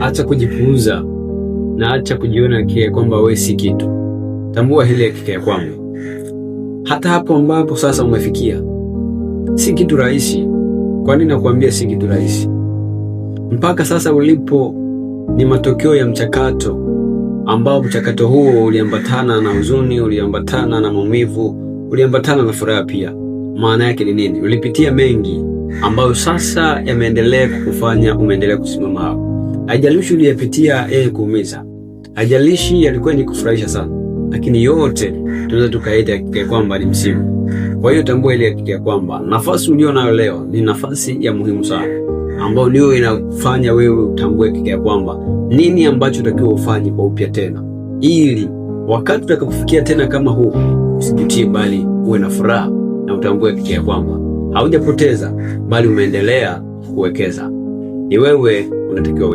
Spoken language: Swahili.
Acha kujipuuza na acha kujiona kwamba wewe si kitu. Tambua hili hakika kwamba hata hapo ambapo sasa umefikia si kitu rahisi. Kwa nini nakwambia si kitu rahisi? Mpaka sasa ulipo ni matokeo ya mchakato ambao mchakato huo uliambatana na huzuni, uliambatana na maumivu, uliambatana na furaha pia. Maana yake ni nini? Ulipitia mengi ambayo sasa yameendelea kukufanya umeendelea kusimama hapo. Haijalishi uliyapitia kuumiza, haijalishi yalikuwa ni kufurahisha sana, lakini yote tunaweza tukaita kwamba ni msimu. Kwa hiyo tambua ile kwamba nafasi ulio nayo leo ni nafasi ya muhimu sana, ambayo ndio inafanya wewe utambue kwamba nini ambacho unatakiwa ufanye kwa upya tena, ili wakati utakapofikia tena kama huu usijutie, bali uwe na furaha na utambue kwamba haujapoteza bali umeendelea kuwekeza. Ni wewe unatakiwa